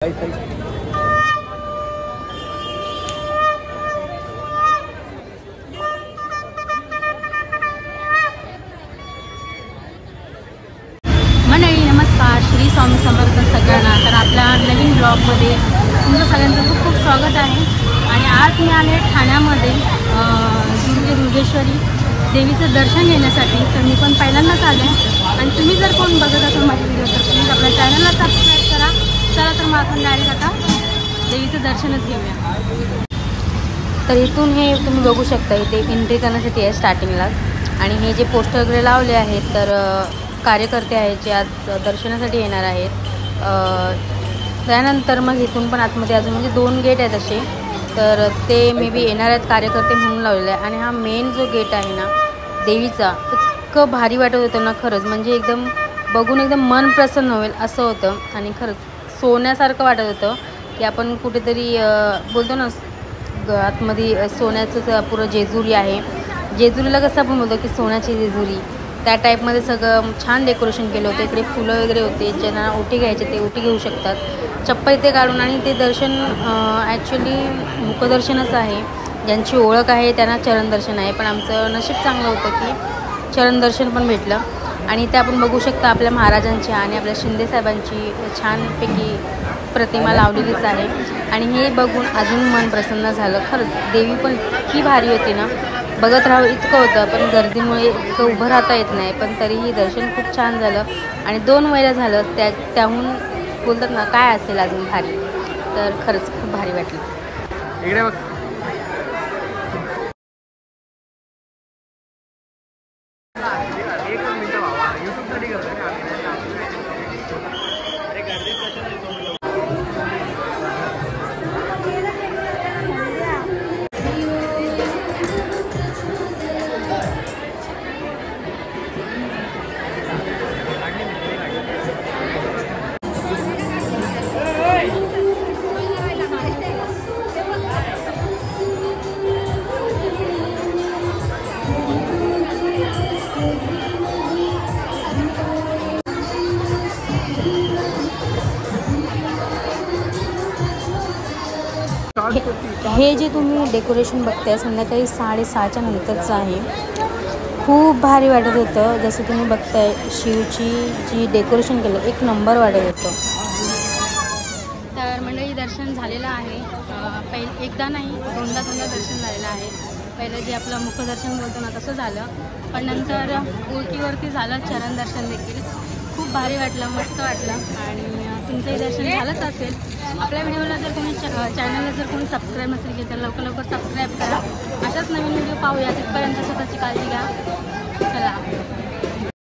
मंडळी नमस्कार, श्री स्वामी समर्थ सगळ्यांना। तर आपल्या नवीन ब्लॉगमध्ये तुमचं सगळ्यांचं खूप खूप स्वागत आहे। आणि आज मी आले ठाण्यामध्ये दुर्गेश्वरी देवीचं दर्शन घेण्यासाठी। तर मी पण पहिल्यांदाच आले आणि तुम्ही जर कोण बघत असाल माझे व्हिडिओ तर प्लीज आपल्या चॅनलला सबस्क्राईब करा। चला तर मग आपण डायरेक्ट आता देवीचं दर्शनच घेऊया। तर इथून हे तुम्ही बघू शकता, इथे एंट्री करण्यासाठी आहे स्टार्टिंगला। आणि हे जे पोस्टर वगैरे लावले आहेत तर कार्यकर्ते आहेत जे आज दर्शनासाठी येणार आहेत। त्यानंतर मग इथून पण आतमध्ये अजून म्हणजे 2 गेट आहेत असे, तर ते मे बी येणार आहेत कार्यकर्ते म्हणून लावलेले आहे। आणि हा मेन जो गेट आहे ना देवीचा, इतकं भारी वाटत होतं ना खरंच, म्हणजे एकदम बघून एकदम मन प्रसन्न होईल असं होतं। आणि खरंच सोन्यासारखं वाटत होतं की आपण कुठेतरी बोलतो ना आतमध्ये सोन्याचं पुरं जेजुरी आहे। जेजुरीला कसं आपण बोलतो की सोन्याची जेजुरी, त्या टाईपमध्ये सगळं छान डेकोरेशन केलं होतं। इकडे फुलं वगैरे होते, ज्यांना ओटी घ्यायचे ते ओटी घेऊ शकतात चप्पल इथे काढून। आणि ते दर्शन ॲक्च्युली मुखदर्शनच आहे, ज्यांची ओळख आहे त्यांना चरणदर्शन आहे, पण आमचं नशीब चांगलं होतं की चरणदर्शन पण भेटलं। आणि इथे आपण बघू शकता आपल्या महाराजांची आणि आपल्या शिंदेसाहेबांची छानपैकी प्रतिमा लावलेलीच आहे। आणि हे बघून अजून मन प्रसन्न झालं। खरंच देवी पण इतकी भारी होती ना, बघत राहावं इतकं होतं, पण गर्दीमुळे इतकं उभं राहता येत नाही, पण तरीही दर्शन खूप छान झालं। आणि 2 वेळा झालं, त्याहून बोलतात ना काय असेल अजून भारी। तर खरंच खूप भारी वाटलं। इकडे बघ। हे जे तुम्ही डेकोरेशन बघताय संध्याकाळी 6:30च्या नंतरचं आहे। खूप भारी वाटत होतं, जसं तुम्ही बघताय शिवची जी डेकोरेशन केलं एक नंबर वाटत होतं। तर मंडळी दर्शन झालेलं आहे, एकदा नाही 2दा दर्शन झालेलं आहे। पहिलं जे आपलं मुखदर्शन बोलतो ना तसं झालं, पण नंतर ओळखीवरती झालं चरण दर्शन देखील। खूप भारी वाटलं, मस्त वाटलं। आणि तुमचंही दर्शन झालंच असेल। आपल्या व्हिडिओला जर कोणी चॅनलला जर कोणी सबस्क्राईब नसेल केलं तर लवकर सबस्क्राईब करा। अशाच नवीन व्हिडिओ पाहूया, तिथपर्यंत स्वतःची काळजी घ्या।